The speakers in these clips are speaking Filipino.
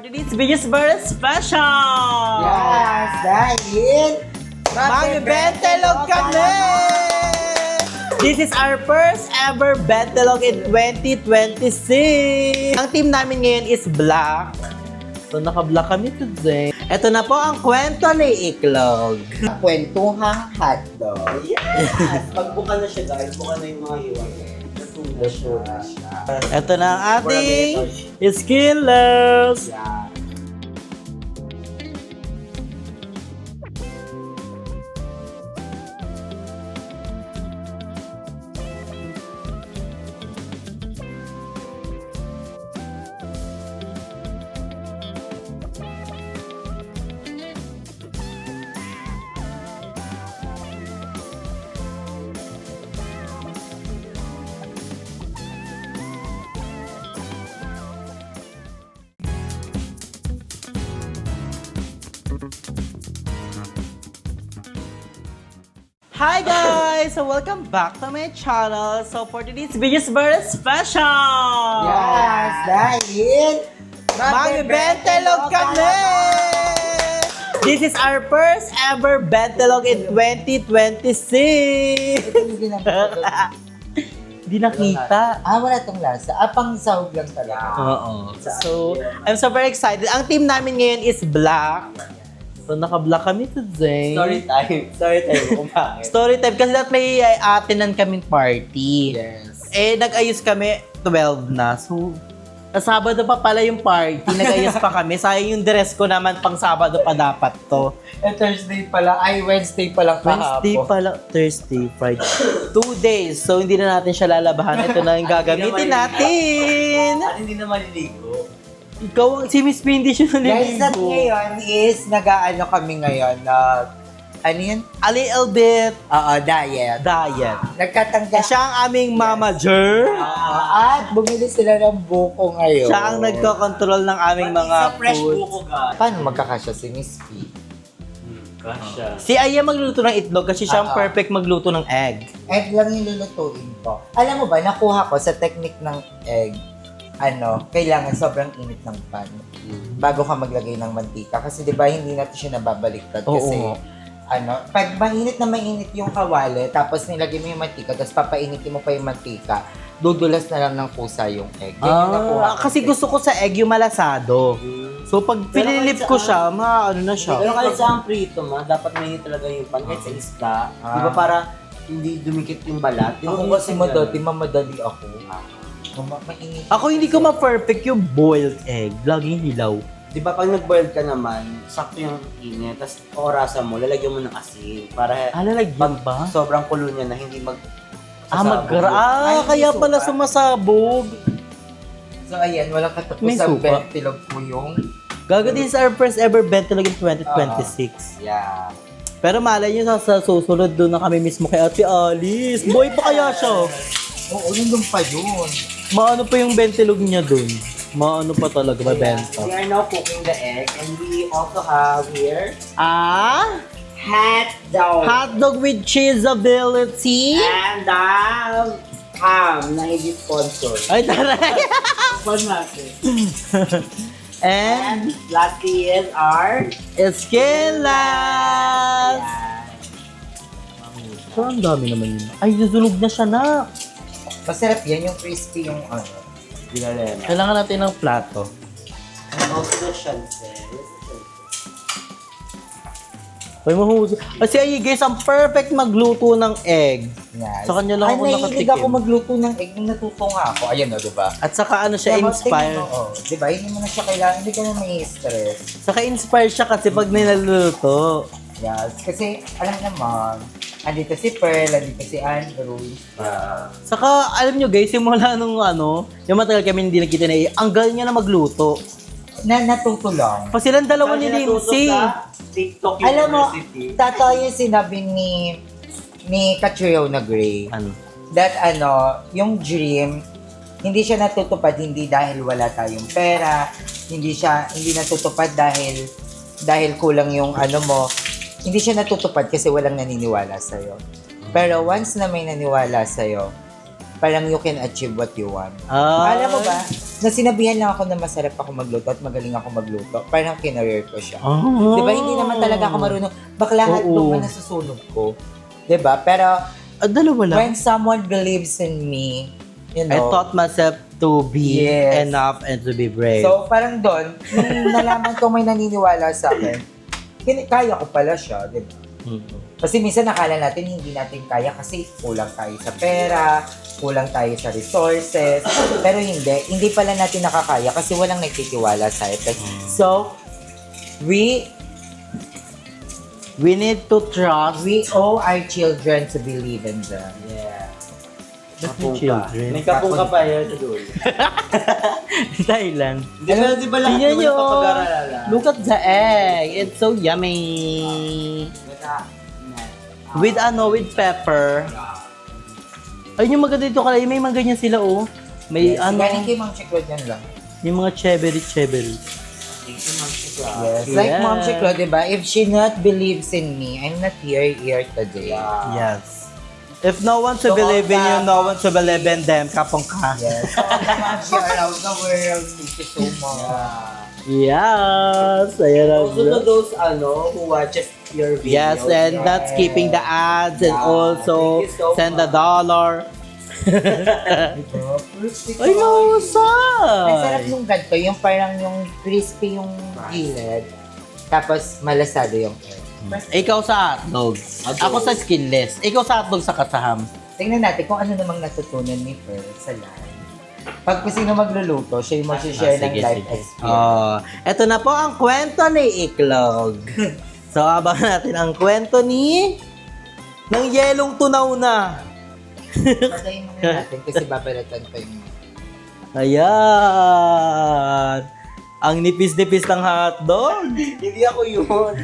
Today's biggest birthday special! Yes, dahil Mag-bentelog kami! This is our first ever bentelog in 2026! Ang team namin ngayon is black. So, naka-black kami today. Ito na po ang kwento ni Iklog. kwentuhang hotdog. Yes! Pagbuka na siya guys, buka na yung mga hiwag. Natuna siya. Ito na ang ating Skinless! Yeah. Hi guys! So welcome back to my channel. So for today's biggest birthday special! Yes, dahil Mag-bentelog kami! This is our first ever bentelog in 2026! Ito yung ginagawa. Hindi nakita. Wala tong lasa. Pang sahog lang talaga. Oo. So, I'm super excited. Ang team namin ngayon is black. So, naka-black kami today. Story time. Story time kung bakit. Story time. Kasi dapat may atinan kaming party. Yes. Eh, nag-ayos kami 12 na. So, sa Sabado pa pala yung party. Nag-ayos pa kami. Sayang yung dress ko naman pang Sabado pa dapat to. Thursday pala. Wednesday pa lang Wednesday pala, Thursday, Friday. 2 days. So, hindi na natin siya lalabahan. Ito na yung gagamitin natin. At hindi na maliligo. Ikaw, si Miss P, hindi siya Guys, at naliligo. ngayon is nag-aano kami ngayon na ano yun? A little bit Diet. diet. Nagkatanggal. Siya ang aming mamager. At bumili sila ng buko ngayon. Siya ang nagko-control ng aming mga Sa fresh foods. buko guys. Paano magkakasya si Miss P? Kasha. Si Aya magluto ng itlog kasi siya ang Oo. perfect magluto ng egg. Egg lang yung lulutuin ko. Alam mo ba, nakuha ko sa technique ng egg, kailangan sobrang init ng pan bago ka maglagay ng mantika. Kasi di ba hindi natin siya nababaliktad. Oo. Kasi, pag mainit na mainit yung kawali, tapos nilagay mo yung mantika, tapos papainitin mo pa yung mantika, dudulas na lang ng pusa yung egg. Yan yung nakuha ko. Kasi gusto ko sa egg yung malasado. So pag Pero pinilip kahit ko saan- siya, ano na siya. Pero kahit sa ang prito dapat mainit talaga yung pan kahit sa isda. Di ba para hindi dumikit yung balat? Di ba Ako kung kasi mamadali ako. Mainit. Ako hindi ko ma-perfect yung boiled egg. Laging hilaw. Di ba pag nag-boiled ka naman, sakto yung init, tapos orasan mo, lalagyan mo ng asin para Lalagyan ba? sobrang kulo niya na hindi mag Kaya Ay, may pala suka. sumasabog. So ayan, walang May katapos sa suka. bentilog ko yung... Gaga, this is our first ever bentelog in 2026. Yeah. Pero malay nyo sa susunod doon na kami mismo kay Ate Alice. Boy pa kaya siya? Oo, nandun pa yun. Maano pa yung bentelog niya doon? Maano pa talaga mabenta? We are now cooking the egg and we also have here Hot dog. Hotdog with cheeseability. and ham na hindi sponsor. Ay, taray! Sponsor natin. And And lastly is our skinless! So, ang dami naman yun. Ay, nasunog na siya na. Masarap yan, yung crispy yung Dilalena. Kailangan natin ng plato. Also shanse. Ay, mahusay. Kasi ay, guys, ang perfect magluto ng egg. Yes. Sa kanya lang ako nahilig nakatikim. ako magluto ng egg nung natuto nga ako. Ayan diba? At saka ano siya, inspire. Diba? Hindi mo na siya kailangan. Hindi ka na may stress. Saka inspire siya kasi pag niluluto. Yes. Kasi, alam naman, andito si Pearl, andito si Andrew. Saka, alam nyo guys, simula nung yung matagal kami hindi nakita na ang galing niya na magluto. Natuto lang. Pa silang dalawa ni Lindsay. TikTok Alam mo, University. totoo yung sinabi ni Katrina na Gray. Ano? That yung dream, hindi siya natutupad hindi dahil wala tayong pera, hindi natutupad dahil kulang yung mo, hindi siya natutupad kasi walang naniniwala sa'yo. Pero once na may naniwala sa'yo, parang you can achieve what you want. Ah. Alam mo ba, na sinabihan lang ako na masarap ako magluto at magaling ako magluto. Parang kinareer ko siya. Oh. Di ba? Hindi naman talaga ako marunong. Bakla Oo. hotdog na nasusunog ko. Di ba? Pero Dalawa lang. when someone believes in me, you I know. taught myself to be Yes. enough and to be brave. So, parang doon, nung nalaman ko may naniniwala sa akin, kaya ko pala siya, di ba? Mhm. Kasi minsan nakala natin hindi natin kaya kasi kulang tayo sa pera, kulang tayo sa resources, pero hindi pala natin nakakaya kasi walang nagtitiwala sa atin. So, we We need to trust. owe our children to believe in them. Yeah. Ba't Kapung may ka. children? May kapung ka pa yan sa dulo. Thailand. Di ba lahat Tingnan naman nyo. napapag-aralala? Look at the egg. It's so yummy. With pepper. Ayun yung maganda dito kalay. May mga ganyan sila oh. May Galing kay Ma'am Chiclod yan lang. yung mga chebery. Yes. Like Yeah. Ma'am Chiclod, diba? If she not believes in me, I'm not here today. Yes. If no one to So, believe in you, all no one to believe in them. Kapong ka. Yes. So, Ma'am, she around the world. Thank you so much. Yes. Ayan ang Also to those who watches your video. Yes, and that's keeping the ads and Yeah, also thank you so send the much. dollar. Ay, no, Ang sarap say. nung ganito, yung parang yung crispy yung gilid, tapos malasado yung egg. Ikaw sa hotdog. Ako sa skinless. Ikaw sa hotdog sa kasaham. Tingnan natin kung ano namang natutunan ni Pearl sa live. Pag kung sino magluluto, siya yung mag-share ng life experience. Ito na po ang kwento ni Iklog. So, abang natin ang kwento ni ng yelong tunaw na. Patayin muna natin kasi babalatan pa yung... Ayan. Ang nipis-nipis ng hotdog. Hindi ako yun.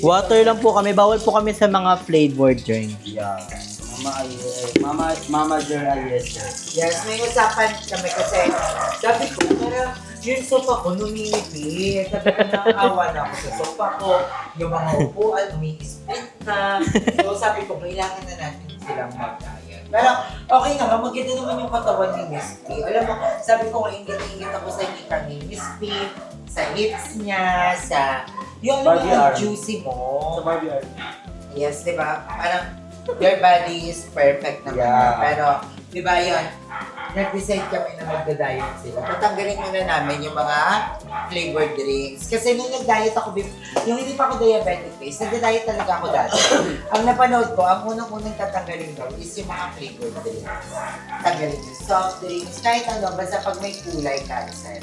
Water lang po kami. Bawal po kami sa mga flavored drink. Yeah. Mama Jera, yes sir. Yes, may usapan kami kasi sabi ko, pero yung sofa ko numinipit. Sabi ko, nakawa na ako sa sofa ko. Yung mga upuan, umi-split na. So sabi ko, kailangan na natin silang mag-diet. Pero okay naman, maganda naman yung katawan ni Miss P. Alam mo, sabi ko, ingit-ingit ako sa hika ni Miss P, sa hips niya, sa... Yung alam mo, Body yung arm. juicy mo. Sa Barbie art. Yes, di ba? Parang your body is perfect naman. Yeah. Pero, di ba yun? Nag-decide kami na magda-diet sila. Patanggalin muna namin yung mga flavored drinks. Kasi nung nag-diet ako, yung hindi pa ako diabetic case, nag-diet talaga ako dati. Ang napanood ko, ang unang-unang tatanggalin daw is yung mga flavored drinks. Tanggalin yung soft drinks, kahit ano, basta pag may kulay, cancel.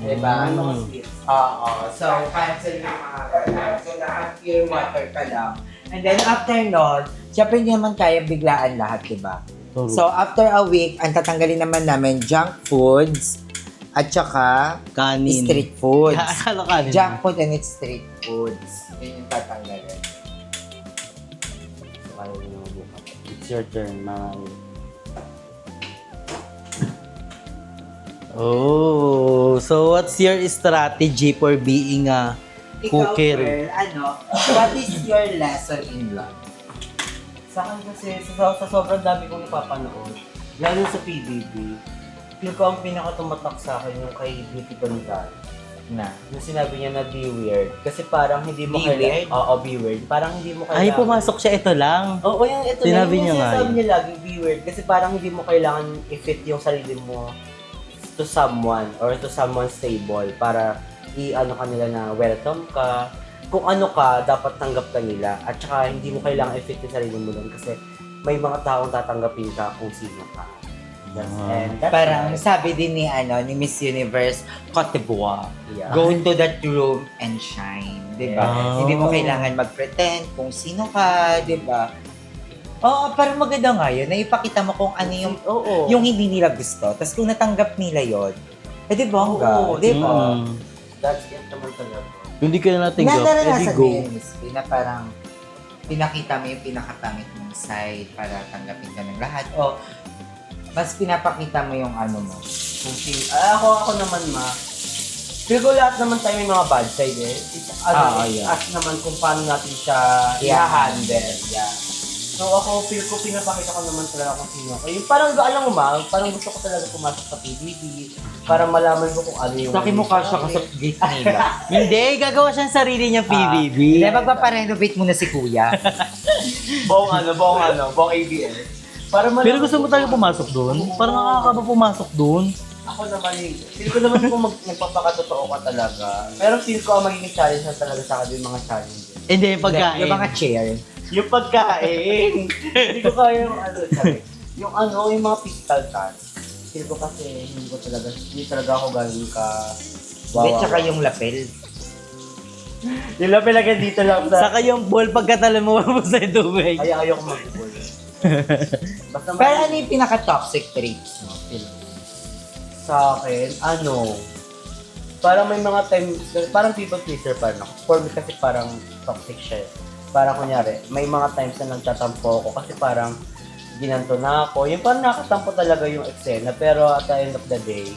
Di ba? Mm. Oo. So, cancel yung mga ganun. So, lahat pure water ka lang. And then, after nun, syempre hindi naman kaya biglaan lahat, di ba? So, after a week, ang tatanggalin naman namin junk foods at saka Kanin. street foods. Ano kanin? Junk food and it's street foods. Yun yung tatanggalin. It's your turn, Mama. Oh, so what's your strategy for being a cooker? Ikaw, Pearl, what is your lesson in life? Sa akin kasi, sa sobrang dami kong napapanood, lalo sa PBB, feel ko ang pinaka-tumatak sa akin yung kay Beauty Bandal. Na sinabi niya na be weird. Kasi parang hindi mo Be weird? Oo, be weird. Parang hindi mo kailangan... Ay, pumasok siya, ito lang. Oo, yung ito Sinabi na, niya yung nga sinasabi yun. niya lagi, be weird. Kasi parang hindi mo kailangan i-fit yung sarili mo to someone or to someone stable para i-ano ka nila na welcome ka. Kung ano ka, dapat tanggap ka nila. At saka hindi mo kailangan i-fit yung sarili mo doon kasi may mga taong tatanggapin ka kung sino ka. And that's Parang nice. sabi din ni Miss Universe, Cote d'Ivoire. Yeah. Go to that room and shine, 'di ba? Yeah. Hindi mo kailangan mag-pretend kung sino ka, 'di ba? Oo, parang maganda nga yun, na ipakita mo kung ano yung hindi nila gusto. Tapos kung natanggap nila yon, di bongga, Oo, di ba? Mm. That's it naman talaga. Hindi ka na natinggap, edi Naranasan go. mo yun, Miss P, na parang pinakita mo yung pinakapangit mong side para tanggapin ka ng lahat. O mas pinapakita mo yung ano mo. Kung ako naman feel ko lahat naman tayo may mga bad side eh. It's, yeah. as naman kung paano natin siya Yeah. i-handle. Yeah. So ako, feel ko, pinapakita ko naman talaga kung sino ako. Yung parang, alam mo ba, parang gusto ko talaga pumasok sa PBB para malaman ko kung ano yung... Sa akin mukha siya kasi gate nila. Hindi, gagawa siya ng sarili niyang PBB. Hindi, magpaparenovate muna si kuya. buong ABS. Para malaman Pero gusto mo ko talaga kung- pumasok doon? Parang nakakaba pumasok doon. Ako naman feel ko naman kung nagpapakatotoo ka talaga. Pero feel ko ang magiging challenge na talaga sa akin yung mga challenges. Hindi, pagkain. Yung mga chair. Yung pagkain. Hindi ko kaya yung sabi. Yung yung mga physical tasks. Feel ko kasi hindi talaga ako galing ka Hindi, tsaka yung lapel. Yung lapel agad dito lang Saka yung ball pagkatalo mo mo sa tubig. Kaya ayoko mag-ball. Basta Pero ano yung pinaka-toxic traits mo? Phil? sa akin, parang may mga time, parang people pleaser pa rin ako. For me kasi parang toxic siya. Parang kunyari, may mga times na nagtatampo ako kasi parang ginanto na ako. Yung parang nakatampo talaga yung eksena. Pero at the end of the day,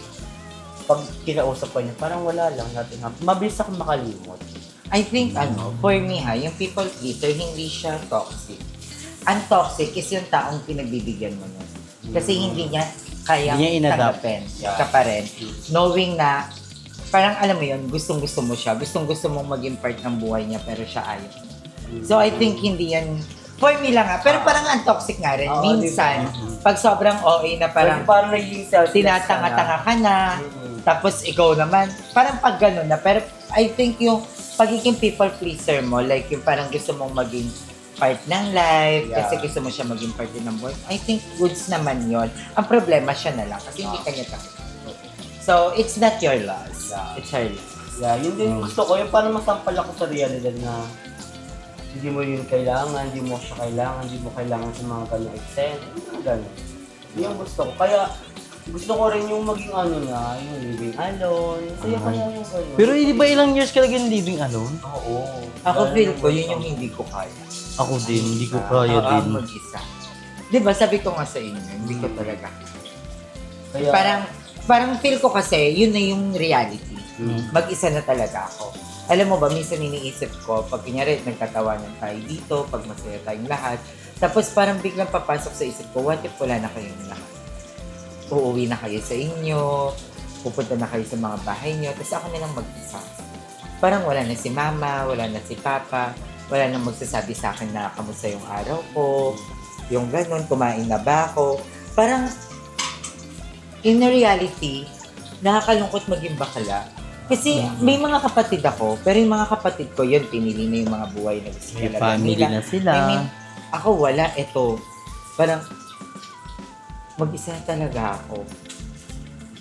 pag kinausap ko niya, parang wala lang natin. Mabilis ako makalimot. I think, for me yung people pleaser, hindi siya toxic. Ang toxic is yung taong pinagbibigyan mo nun. Kasi hindi niya kayang Hindi niya inadapt. tanggapin ka pa rin. Knowing na, parang alam mo yun, gustong-gusto mo siya. Gustong-gusto mong maging part ng buhay niya, pero siya ayaw. So I think hindi yan, for me lang pero parang ang toxic nga rin. Oo, Minsan, diba? pag sobrang OA na Parang naging selfless tinatanga-tanga ka na, tapos ikaw naman, parang pag gano'n na. Pero I think yung pagiging people pleaser mo, like yung parang gusto mong maging part ng life, Yeah. kasi gusto mo siya maging part din ng buhay. I think goods naman yon. Ang problema siya na lang, kasi hindi kanya tanggap. So, it's not your loss. Yeah. It's her loss. Yeah, yun din yung gusto ko. Yung parang masampal ako sa realidad na hindi mo yun kailangan, hindi mo siya kailangan, hindi mo kailangan sa mga ganong extent. Yung mga ganon. Yun yung gusto ko. Kaya gusto ko rin yung maging yung living alone. Kaya kaya yung ganon. Pero di ba ilang years ka laging living alone? Oo. Ako feel ko, yun yung hindi ko kaya. Ako din, hindi ko kaya din. Mag-isa. Di ba, sabi ko nga sa inyo, hindi ko talaga. Kaya, Parang feel ko kasi, yun na yung reality. Mm. Mag-isa na talaga ako. Alam mo ba, minsan iniisip ko, pag kunyari nagtatawanan tayo dito, pag masaya tayong lahat, tapos parang biglang papasok sa isip ko, what if wala na kayong lahat? Uuwi na kayo sa inyo, pupunta na kayo sa mga bahay nyo, tapos ako na lang mag-isa. Parang wala na si mama, wala na si papa, wala nang magsasabi sa akin na kamusta yung araw ko, yung ganun, kumain na ba ako. Parang, in reality, nakakalungkot maging bakla. Kasi may mga kapatid ako, pero yung mga kapatid ko, yun, pinili na yung mga buhay na gusto May nila. family na sila. I mean, ako wala, eto. Parang, mag-isa talaga ako.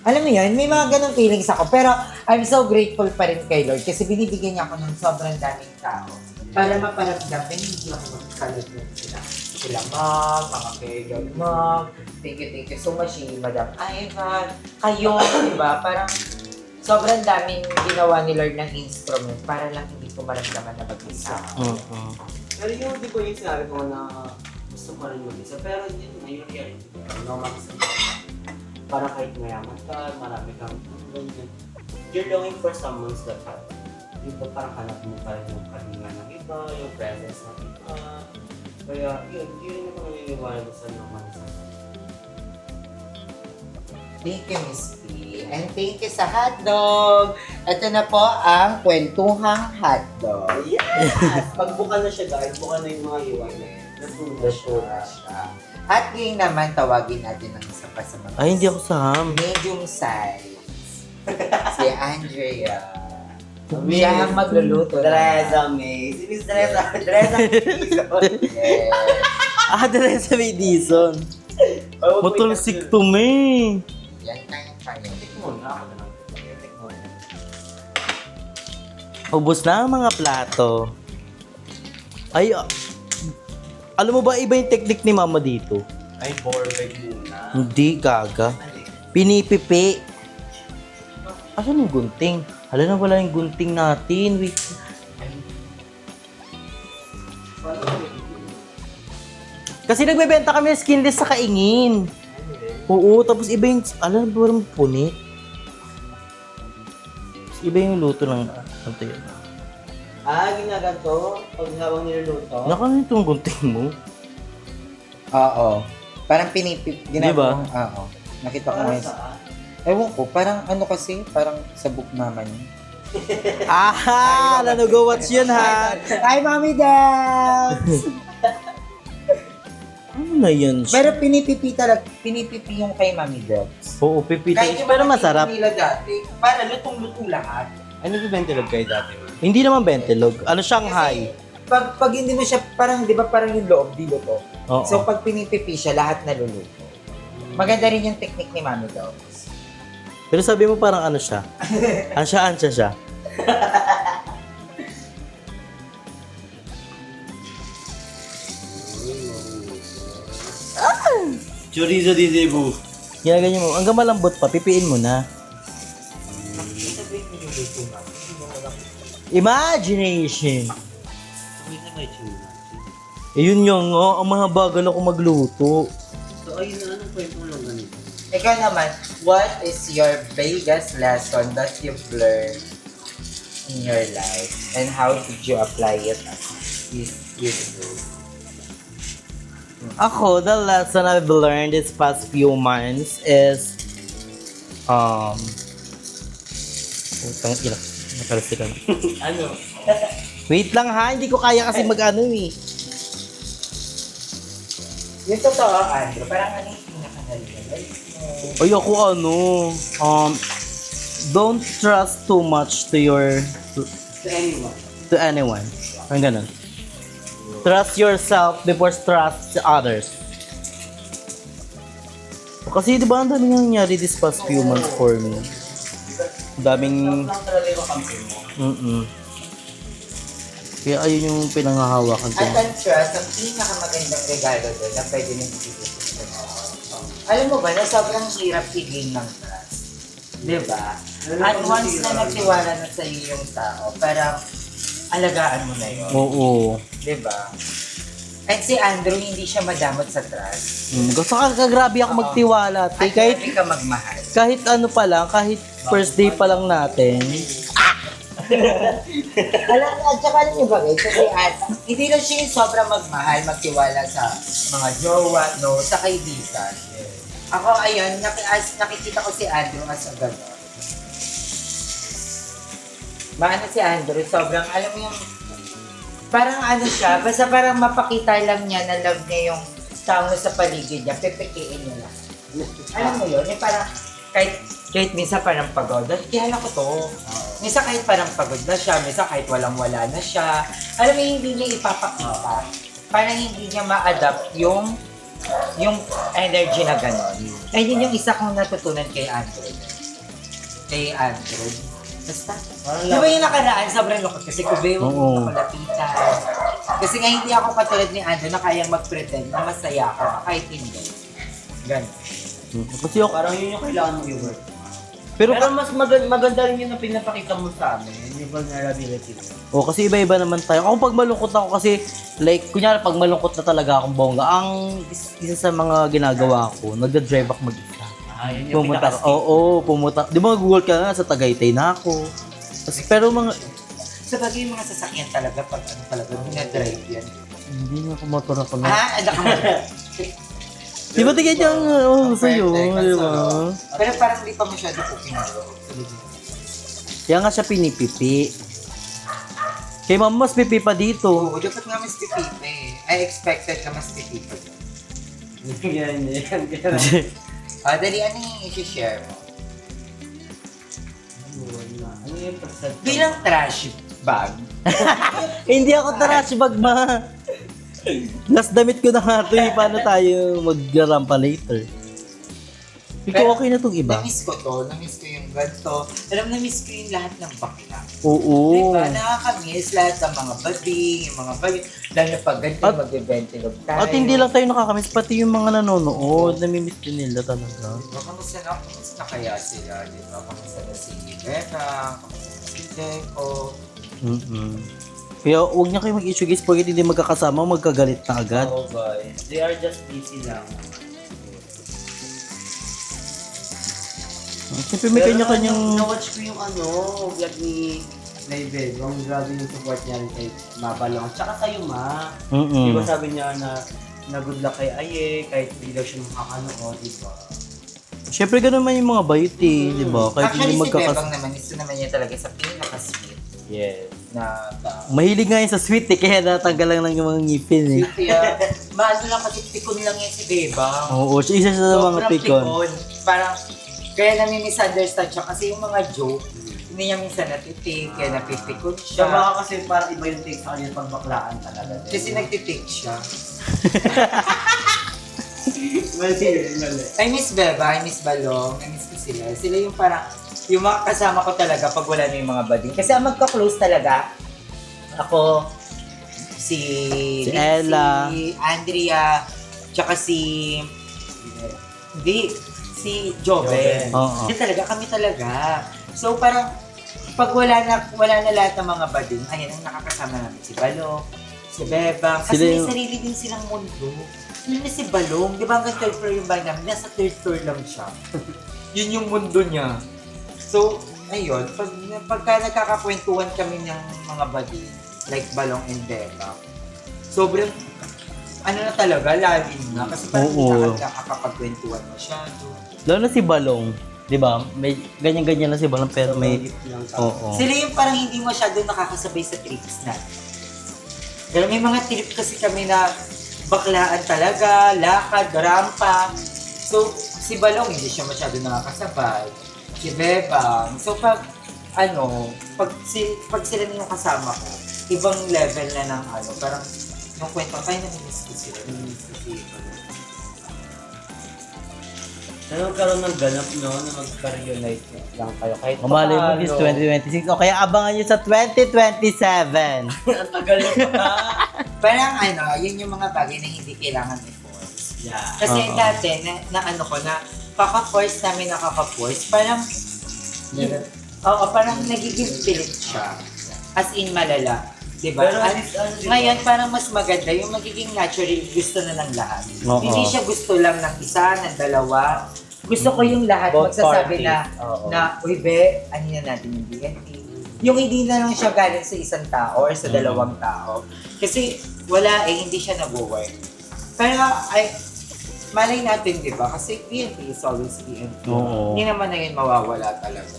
Alam mo yun, may mga ganong feelings ako. Pero I'm so grateful pa rin kay Lord kasi binibigyan niya ako ng sobrang daming tao para maparamdam na hindi ako magkakalot ng sila. Sila ma'am, mga kailan ma'am, thank you so much, si Madam Ivan, kayo, diba? Parang sobrang daming ginawa ni Lord ng instrument para lang hindi ko maramdaman na mag-isa. pero yung di ko yung sinabi ko na gusto ko rin mag-isa. Pero yun nga yung reality. No, mag-isa. Parang kahit mayaman ka, marami kang ganyan. You're longing for someone's love. Yung parang hanap mo pa rin yung kalinga ng iba, yung presence ng iba. Kaya yun naman naniniwala sa naman sa Thank you, Miss P. And thank you sa hotdog. Ito na po ang kwentuhang hotdog. Yes! Pagbuka na siya guys, buka na yung mga iwan. Natuloy siya. At ngayon naman, tawagin natin ang isa pa sa mga Ay, hindi ako saham. medium size. Si Andrea. Siya ang magluluto. Dresa May. Si Miss Dresa. Dresa May. Yes. Ah, dala sa may Dison. Matulsik to me. Yan kaya. Muna ako na lang. Muna. Ubus na ang mga plato. Ay, alam mo ba iba yung technique ni mama dito? Ay, borbeg muna. Hindi, gaga. Pinipipi. Asan yung gunting? Hala na wala yung gunting natin. Wait. Kasi nagbebenta kami ng skinless sa kaingin. Oo, tapos iba yung, alam ba parang punit? Tapos iba yung luto ng, ano yun? Ah, ginaganto? Pag habang niluluto? Naka na itong gunting mo. Oo. Parang ginagawa. Diba? Oo. Nakita ko ngayon. Ewan ko, parang ano kasi, parang sabog naman yun. Ah, nanugo watch yun ha. Hi, Mami Debs! Ano na yun? Pero pinipipi yung kay Mami Debs. Oo, pipita. yung Pero mga masarap. tito nila dati, para lutong-luto lahat. Ano ba bentilog kayo dati? Hindi naman bentilog. Ano, Shanghai. Pag hindi mo siya, parang, di ba parang yung loob, di luto. Oo. So, pag pinipipi siya, lahat naluluto. Maganda rin yung technique ni Mami Debs. Pero sabi mo parang ano siya? Ansya siya. Chorizo di Cebu. Ginaganyan mo. Hanggang malambot pa, pipiin mo na. Imagination. May na may chuna. Eh, yun yung nga, ang mga bagal ako magluto. So, ayun na, anong kwento mo lang ganito? Ikaw naman, what is your biggest lesson that you've learned in your life? And how did you apply it this year? Ako, the lesson I've learned these past few months is, putang ina, nakalasi ka na. Ano? Wait lang ha, hindi ko kaya kasi mag-ano eh. Yung totoo, Andrew, parang ano yung pinaka-realize mo? Ay, ako ano, don't trust too much to To anyone. anyone. Ang ganun. Trust yourself before trust others. Kasi di ba ang daming nangyari this past few months for me. Ang daming... Lang talaga yung kampi mo. Kaya ayun yung pinangahawakan ko. At ang trust, ang pinakamagandang regalo doon na pwede mong ibigay sa tao. Alam mo ba na sobrang hirap i-gain ng trust? Diba? At once na nagtiwala na sa iyo yung tao, parang alagaan mo na yun. Oo. Diba? At si Andrew, hindi siya madamot sa trust. Gusto ka grabe ako magtiwala. At Kahit, grabe ka magmahal. kahit ano pa lang, kahit first day pa lang natin. At saka alam niyo ba guys, kasi hindi lang siya yung sobrang magmahal, magtiwala sa mga jowa, no, sa kaibigan. Ako, ayun, nakikita ko si Andrew as a gano'n. Maano si Andrew, sobrang, alam mo yung, parang ano siya, basta parang mapakita lang niya na love niya yung tao sa paligid niya, pepekiin niya lang. Alam mo yun, yung parang, kahit minsan parang pagod, kilala ko to. Minsan kahit parang pagod na siya, minsan kahit walang-wala na siya. Alam mo, hindi niya ipapakita. Parang hindi niya ma-adapt yung energy na gano'n. Ay, yun yung isa kong natutunan kay Andrew. Basta. Di ba yung nakaraan, sobrang lukot kasi kubi mo Oo. makalapitan. Kasi nga hindi ako katulad ni Andrew na kayang mag-pretend na masaya ako kahit hindi. Ganun. Kasi ako, Parang yun yung kailangan mo i-work. pero, Pero mas maganda rin yun na pinapakita mo sa amin, yung vulnerability mo. kasi iba-iba naman tayo. Ako pag malungkot ako kasi, like, kunyari pag malungkot na talaga akong bongga, ang isa sa mga ginagawa ko, nagda-drive ako mag-isa. Yun yung Pumunta ka, pumunta. Di ba mag-google ka na, sa Tagaytay na ako. Pero mga, Sa bagay yung mga sasakyan talaga, pag ano talaga, dinadrive yan. hindi nga kumotor ako na. Ada ka mo. Di ba tigyan niya ang sa'yo, di ba? Pero parang hindi pa masyado cooking. Kaya nga siya pinipipi. Kay mama, mas pipi pa dito. Oo, dapat nga mas pipipe. I expected na mas pipipe. Yan. Dali, ano yung i-share mo? Ano yung percent? Bilang trash bag, Hindi ako trash bag, ma. Last damit ko na nga ito eh. Paano tayo mag-rampa later? Ikaw okay na itong iba? na-miss ko to. Na-miss ko yung ganito. Alam, na-miss ko yung lahat ng bakla. Oo. Diba? Nakakamiss lahat ng mga bading, yung mga bagay. Lalo na pag ganito, At- mag-ventilog tayo. At hindi lang tayo nakakamiss, pati yung mga nanonood. Namimiss din nila talaga. Kamusta na kaya sila, di ba? Kamusta na si Vera, kamusta na si Deco. Kaya huwag niya kayo mag-issue guys, pagkat hindi magkakasama, magkagalit na agad. Oh boy. They are just busy lang. Siyempre may kanya-kanyang... Na-watch ko yung vlog ni David. Ang grabe yung support niya rin kay Mabalong. Tsaka sa'yo, Ma. Di ba sabi niya na na good luck kay Aye, kahit hindi daw siya makakanood, di ba? Siyempre, ganun man yung mga bayot eh, di ba? Kahit Actually, hindi si Bebang magkakas... naman, isa naman niya talaga sa pinaka-sweet Yes. na tao. Mahilig nga yun sa sweet eh, kaya natanggal lang ng mga ngipin eh. Kaya, maano lang kasi pikon lang yan si Bebang. Oo, isa siya sa mga pikon. Parang, kaya nami-misunderstand siya kasi yung mga joke, hindi niya minsan natitik, kaya napipikon Siya siya. baka kasi parang iba yung take sa kanya pag baklaan talaga. Kasi nagtitik siya. Mali. I miss Beba, I miss Balong, I miss ko sila. Sila yung parang, yung mga kasama ko talaga pag wala na yung mga bading. Kasi ang magka-close talaga, ako, si Ella, si Andrea, tsaka si Joven. Oo. Yun talaga, kami talaga. So parang, pag wala na lahat ng mga bading, ayan ang nakakasama namin si Balong, si Bebang, kasi Sila may yung- sarili din silang mundo. Yun na si Balong, di ba hanggang third floor yung bahay namin, nasa third floor lang siya. Yun yung mundo niya. So, ayun, pagka nagkakakwentuhan kami ng mga bading, like Balong and Bebang, sobrang, ano na talaga, lalim na. Kasi parang Oo. hindi nakakapagkwentuhan masyado. Lalo na si Balong, di ba? May ganyan-ganyan na si Balong pero may... Oo. Sila yung parang hindi masyado nakakasabay sa trips na. Pero may mga trip kasi kami na baklaan talaga, lakad, rampa. So, si Balong hindi siya masyado nakakasabay. Si Bebang. So, pag sila na yung kasama ko, ibang level na ng parang yung kwento, tayo namimiss ko sila. Namimiss ko si Balong. Sana magkaroon ng ganap, no, na mag-reunite lang kayo. Kahit Umali mo paano. this 2026 o kaya abangan nyo sa 2027. Ang tagal pa. Parang yun yung mga bagay na hindi kailangan i-force. Yeah. Kasi Oo. dati, kaka-force namin nakaka-force, parang, parang nagiging pilit siya. As in malala. Diba? Pero At diba? ngayon, parang mas maganda yung magiging natural gusto na ng lahat. Oo. Hindi siya gusto lang ng isa, ng dalawa. Gusto ko yung lahat Both magsasabi parties. Oo. uy be, ano na natin yung BNT. Yung hindi na lang siya galing sa isang tao or sa dalawang tao. Kasi wala hindi siya nag-work. Pero malay natin, di ba? Kasi BNT is always BNT. Oo. Hindi naman na yun mawawala talaga.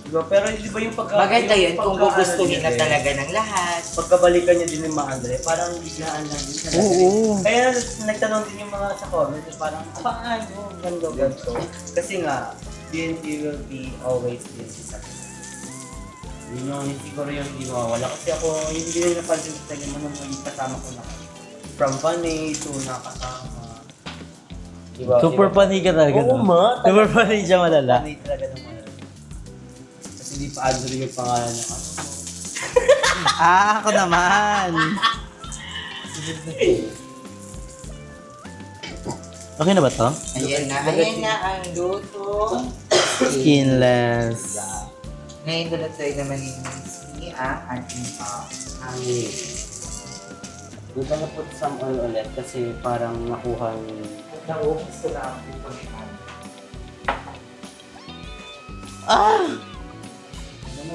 Diba? Pero di ba yung pagka... Maganda yung yun kung pagka- gugustuhin na din, talaga ng lahat. Pagkabalikan niya din ni Ma Andre, parang biglaan lang din siya. Oo. Kaya nagtanong din yung mga sa comments, parang, paano? Ganto. Kasi nga, BNT will be always BNT sa akin. Yun yung siguro yung hindi mawawala. Kasi ako, hindi rin napansin sa akin mga kasama ko na. From funny to nakasama. Diba? Super funny ka talaga. Oo, no? ma. Super funny siya malala. Funny talaga ng mga. Kasi hindi pa Andre yung pangalan ng ano. Ako naman. Okay na ba to? Ayan na ang luto. Skinless. Ngayon dulutoy naman ni ang ating Hangin. Doon na put some oil ulit kasi parang nakuha yung... Naubos ko lang ang pagkakas.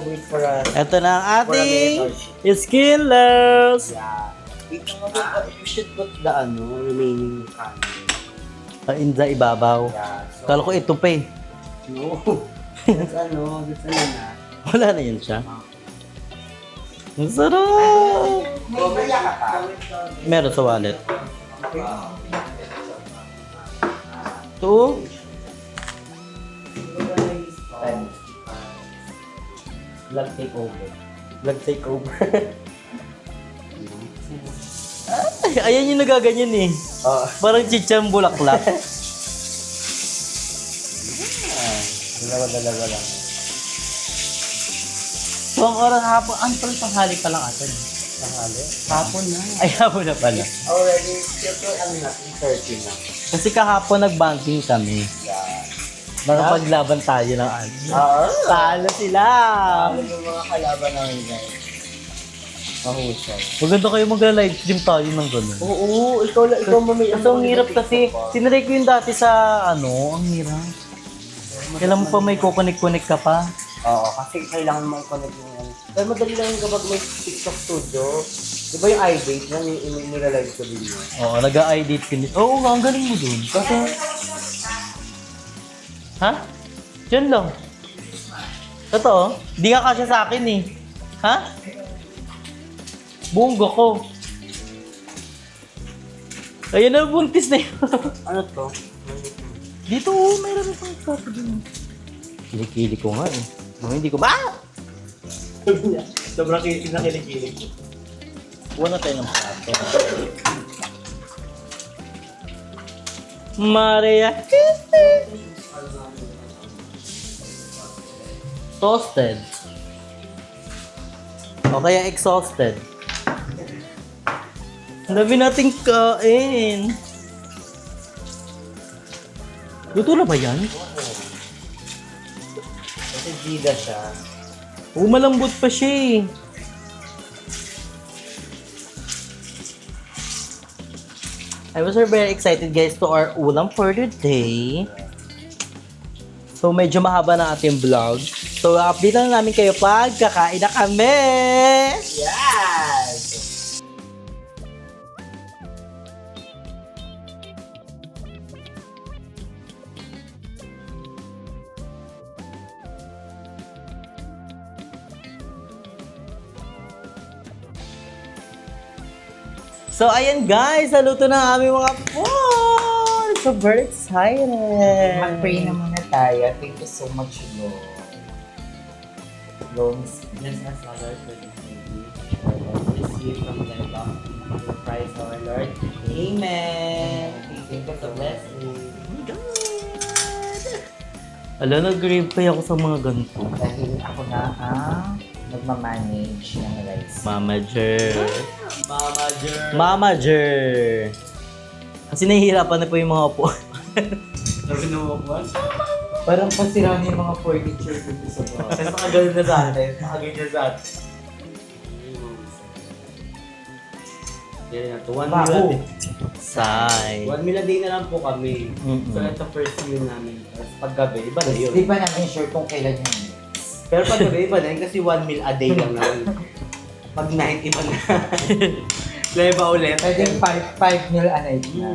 Wait for us. Ito na ang For a ating minute skinless. Yeah. Wait you should put the remaining kanin. In the ibabaw. Yeah. Kala ko ito pa eh. No. That's na. Wala na yun siya. Ang sarap! May bala ka pa? Meron sa wallet. Ito. Vlog takeover. Vlog takeover. Ay, ayan yung nagaganyan eh. Parang chichang bulaklak. Dalawa lang. So, ang oras hapon, ano pala tanghali pa lang atin? Tanghali. Hapon na. Ay, hapon na pala. Already, still ano na, 3:30 na. Kasi kahapon nag-banking kami. Yeah. Nakapaglaban tayo ng ano. Talo sila! Ano yung mga kalaban namin guys? Mahusay. Maganda kayo mag-live stream tayo ng gano'n. Oo, ikaw mamay. Kasi ang hirap kasi, tinry ko yung dati sa ang hirap. Kailan mo pa may kukonek-konek ka pa? Oo, kasi kailangan mo i-connect yung ano. Pero madali lang yung kapag may TikTok studio. Di ba yung iDate na nilalive ko din yun? Oo, nag-i-date ka din. Oo nga, ang galing mo dun. Kasi... Ha? Diyan lang. Totoo? Di ka kasya sa akin eh. Ha? Bunggo ko. Ayun na, buntis na yun. Ano to? Dito, mayroon itong kapo din. Kilikili ko nga eh. Hindi ko ba? Sobrang kinakilig-kilig ko. Kuha na tayo ng plato. Maria. Toasted. O kaya exhausted. Ang dami nating kain. Luto na ba yan? Kasi Gida siya. Malambot pa siya eh. I was very excited guys to our ulam for the day. So medyo mahaba na ating vlog. So update na namin kayo pag kakain na kami. Yes! So ayan guys, naluto na ang aming mga food. So very excited. Mag-pray na muna tayo. Thank you so much, Lord. Lord, Bless us, Father, for this baby. This year from thy bounty, through Christ our Lord. Amen. Thank you for the blessing. Ala, nag-grave kaya ako sa mga ganito. dahil ako na ang nagmamanage ng rice. Mama Jer. Mama Jer. Mama Jer. Kasi nahihirapan na po yung mga upo. Sabi na mo po. Parang pasira niya yung mga furniture dito sa bahay. Kasi nakagalit na sa atin. Nakagalit na sa atin. Yan na to. 1 Bago. meal a day. Say. 1 meal a day na lang po kami. Mm-mm. So ito first meal namin. Tapos paggabi, iba na yun. Di ba namin sure kung kailan yun? Pero paggabi, iba na yun kasi 1 meal a day lang naman. Pag night, iba na. Iba ulit. Pwedeng 5 meal a night na.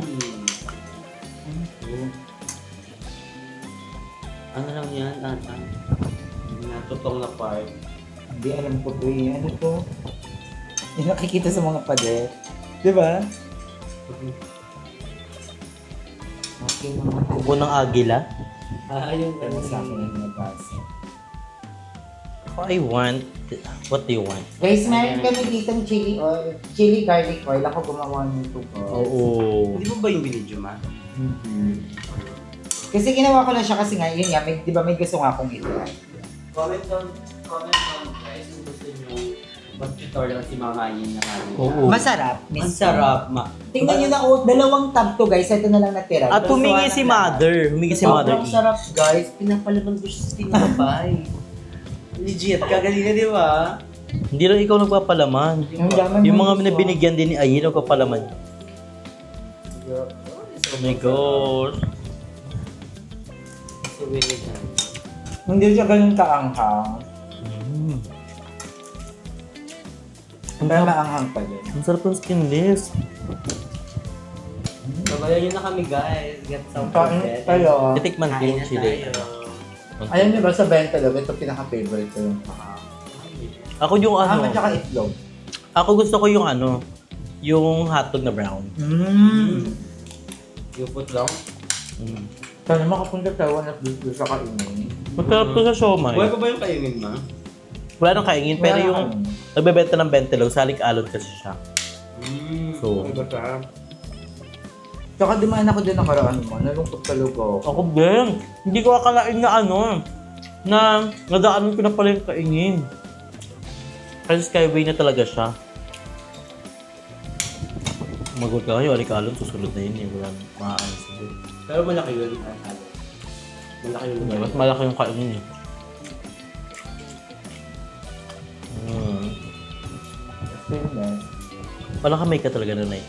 Ano lang yan, Tatan? Natutong na part. Hindi alam ko to eh. Ano to? Yung nakikita sa mga pader. Di ba? Okay naman. Kuko ng agila. Yung Pero sa akin yung nabasa. I want... What do you want? Guys, meron kami ditong chili oil. Chili garlic oil. Ako gumawa nito ko. Oo. Hindi mo ba yung binidyo, ma? Kasi ginawa ko lang siya kasi nga, yun nga, may, di ba may gusto nga akong ito. Comment down guys kung gusto nyo mag-tutorial si Mama Yin na kami. Oo. Masarap. Ang sarap, ma. Tingnan nyo na, oh, 2 tab to guys. Ito na lang natira. At humingi si Mother. Humingi si Mother. Sobrang sarap, guys. Pinapalaman ko siya sa tinapay. Legit, kagalina, di ba? Hindi lang ikaw nagpapalaman. Yung mga binigyan din ni Ayin, nagpapalaman. Oh my gosh. So, really yan. Hindi siya ganun kaanghang. Mm. Pero maanghang pa din. Ang sarap ng skinless. Sabayan nyo na kami, guys. Get some Kain food. tayo. Titikman ko yung chili. Alam niyo ba sa Bentalog, ito pinaka-favorite ko yung Ako yung ano, at saka itlog. ako gusto ko yung ano, yung hotdog na brown. Yung foot long? Mm. Sana makapunta tayo na dito sa kainin. Masarap to sa siomay. Buhay pa ba yung kainin, ma? Wala nang kaingin, pero yung nagbebenta ng bentelog, salik-alon kasi siya. So, Iba siya. Tsaka dumaan ako din nakaraan mo, nalungkot talaga ako. ako din, hindi ko akalain na ano, na nadaanan ko na pala yung kaingin. Kasi skyway na talaga siya. Magot ka kayo, alik-alon, susunod na yun eh. Wala maaano sa doon. Pero malaki yun. Malaki yung lugar. Mas malaki yung kaingin eh. Stainless. Walang kamay ka talaga na eh.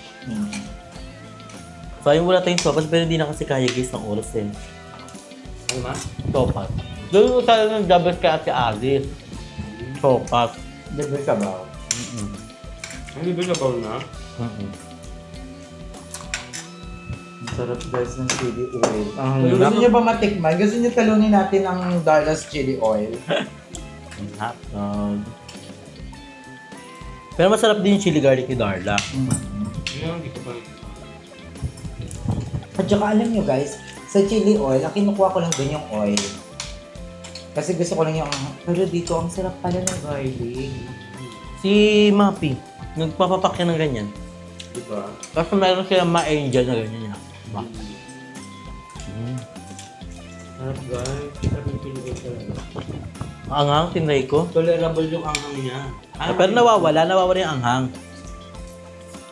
So ayun, wala tayong sopas, pero hindi na kasi kaya guys ng oras eh. Ano, ma? Sopas. Doon ko sana ng double kay Ate Alice. Sopas. Libre ka ba? Hindi ba sabaw na? Ang sarap guys ng chili oil. Ang Gusto sarap. niyo ba matikman? Gusto niyo talunin natin ang Darla's chili oil? Hotdog. Pero masarap din yung chili garlic ni Darla. Hindi ko pa. At saka alam nyo guys, sa chili oil, ang kinukuha ko lang dun yung oil. Kasi gusto ko lang yung... Pero dito, ang sarap pala ng garlic. Si Mapi, nagpapapak yan ng ganyan. Diba? Kasi meron silang ma-angel na ganyan yan. Diba? Sarap guys. Sarap yung pinuwi talaga. Anghang, tinry ko. Tolerable yung anghang niya. Pero nawawala yung anghang.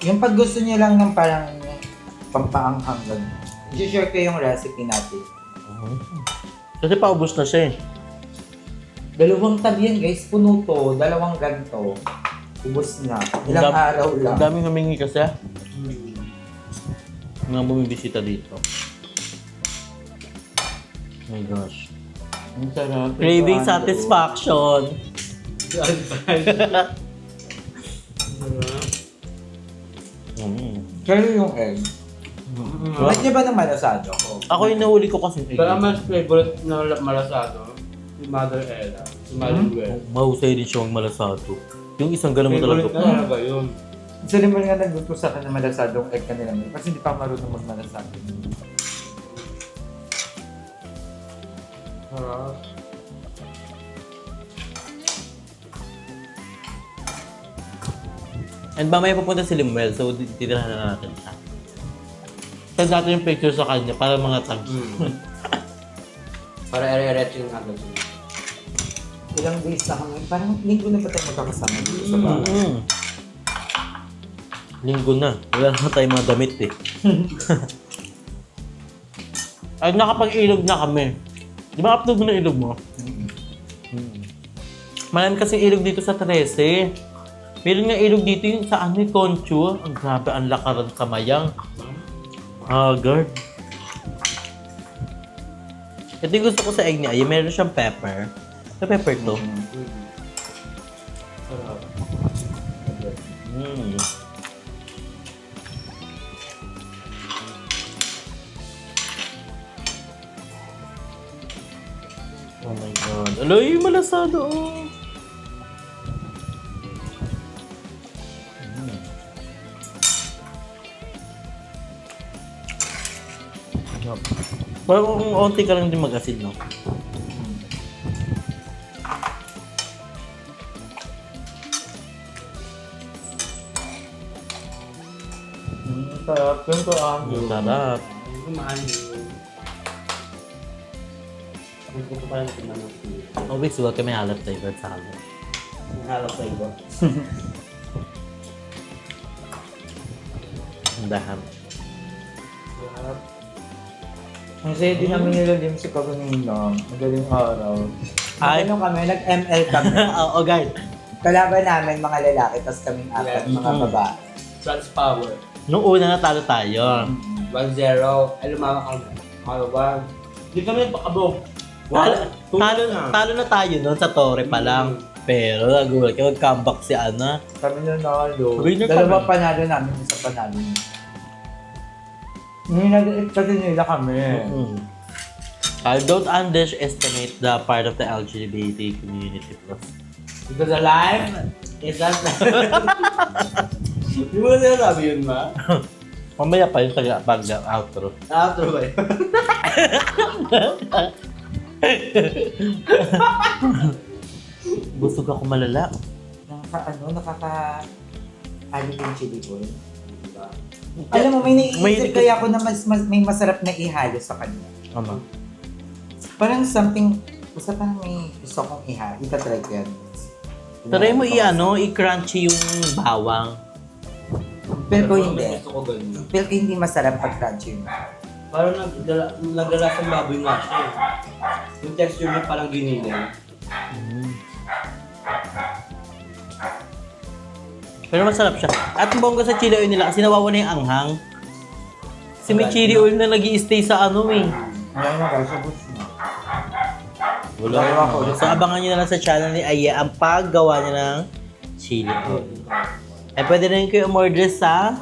Yung pag gusto niyo lang ng parang pampaanghang ganun. I-share ko yung recipe natin. Kasi paubos na siya eh. 2 tab yan guys, puno to. 2 ganto. Ubus na. Ilang araw lang. Ang daming humingi kasi. Mga bumibisita dito. Oh my gosh. Ang sarap. Craving satisfaction. Kaya yung egg. Ba't niya ba ng malasado ko? Ako yung nahuli ko kasi egg. Pero mas favorite na malasado, si Mother Ella, si Mother Well. Mahusay din siya magmalasado. Yung isang ganun mo Favorite talaga. na talaga yun. Isa rin mo nga nagluto sa akin ng malasadong egg kanila kasi hindi pa marunong magmalasado. Sarap. And mamaya pupunta si Limuel, so titirahan na natin siya. Send natin yung picture sa kanya para mga tags. Para ere-eretso yung agad. Ilang days na kami, parang linggo na ba tayo magkakasama dito sa bahay? Linggo na. Wala na tayong mga damit eh. Ay, nakapag-ilog na kami. Di ba upload mo na ilog mo? Marami kasi ilog dito sa 13. Meron nga ilog dito yung sa ano, Concho. Ang grabe, ang lakaran kamayang. Haggard. Ito yung gusto ko sa egg niya. Ay, meron siyang pepper. May pepper to. Sarap. Mm. Oh my God. Aloy, malasado oh. Parang kung onti ka lang din mag-asid, no? Sarap. Ganito ang Ang sarap. Kumaan yun. Gusto ko pa lang tinanong siya. Always welcome may halap flavor sa halap. Ang halap sa iba. Ang daham. Sarap. Ang saya din namin nilalim si Kagunina. Madaling araw. Ay. Ano kami, nag-ML kami. Oo, guys. Kalaban namin mga lalaki, tapos kaming apat Yeah. mga babae. Trans power. Nung una natalo tayo. 1-0. Ay, lumawak kami. Malabang. Hindi kami nagpakabog. Talo na tayo noon sa Torre pa lang. Pero nagulat ka, mag-comeback si Ana. Kami na nalo. Winner Dalawa kami. panalo namin, isa panalo. Nag-eat kasi nila kami. I don't underestimate the part of the LGBT community plus. Because alive is that Hindi mo na sinasabi yun, ma? Mamaya pa yung outro. Outro ba yun? Busog ako malala. Nakaka-alit yung chili oil. Alam mo, may naiisip kaya ako na may masarap na ihalo sa kanya. Ano? Parang something, basta parang may gusto kong ihalo. Itatry ko yan. Try mo i-crunchy yung bawang. Pero hindi. Gusto ko ganun. Pero hindi masarap pag crunchy yun. Parang naglalasang baboy nga siya eh. Yung texture niya parang giniling. Pero masarap siya. At ang bongga sa chili oil nila kasi nawawala yung anghang. Kasi may chili oil na nag-i-stay sa ano eh. Ngayon na guys, sabos na. So abangan nyo na lang sa channel ni Aya ang paggawa niya ng chili oil. Ay, pwede rin kayo umorder sa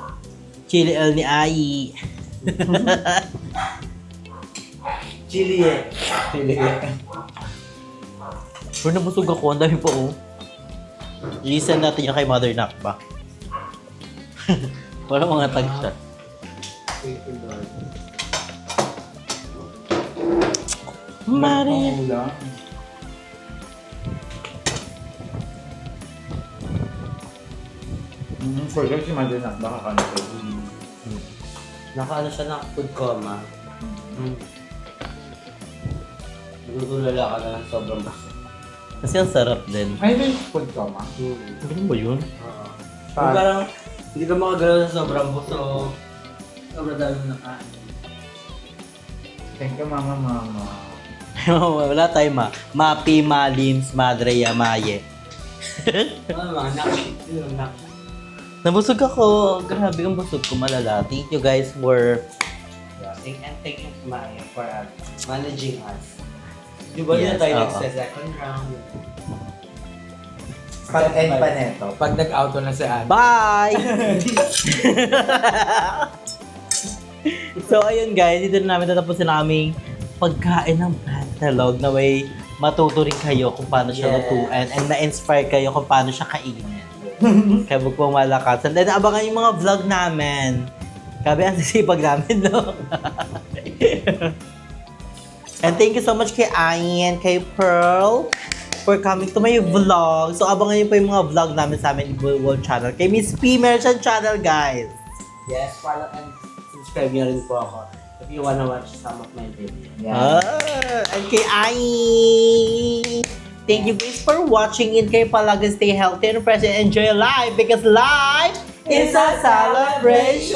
Chili L ni Ai. Chili eh. Pero nabusog ako, ang dami po oh. I-send natin yung kay Mother Nakba. Wala mga tag siya. Mari. Forget si Mother na baka kano ko. Nakaano siya ng food coma. Nagutulala ka na ng sobrang baso. Kasi ang sarap din. Ay, may food coma. Ano ba yun? Oo. Parang hindi ka makagalaw sa sobrang busog. Sobrang dami mo nakain. Thank you, mama. Wala tayo Mapi, Malims, Madre, Yamaye. Ano mga nakshit yun, nakshit. Nabusog ako. Grabe ang busog ko, malala. Thank you guys for... And thank you, Maya, for managing us. Di ba Yes, yun tayo oo. nagsa-second round? Pag-end pa neto. Pag nag-auto na si Anne. Bye! So, ayun guys, dito na namin tatapusin ang aming pagkain ng pantalog na may matuto rin kayo kung paano siya Yes. lutuan and na-inspire kayo kung paano siya kainin. Kaya huwag pong malakas. And then, abangan yung mga vlog namin. Kabi ang sisipag namin, no? And thank you so much kay Ayan, kay Pearl, for coming to my vlog. So, abangan niyo pa yung mga vlog namin sa amin World Channel. Kay Miss P. Merchant Channel, guys. Yes, follow and subscribe niyo rin po ako if you wanna watch some of my videos. And kay Ai. Thank you guys for watching and kayo palagi stay healthy and fresh and enjoy life because life is a celebration!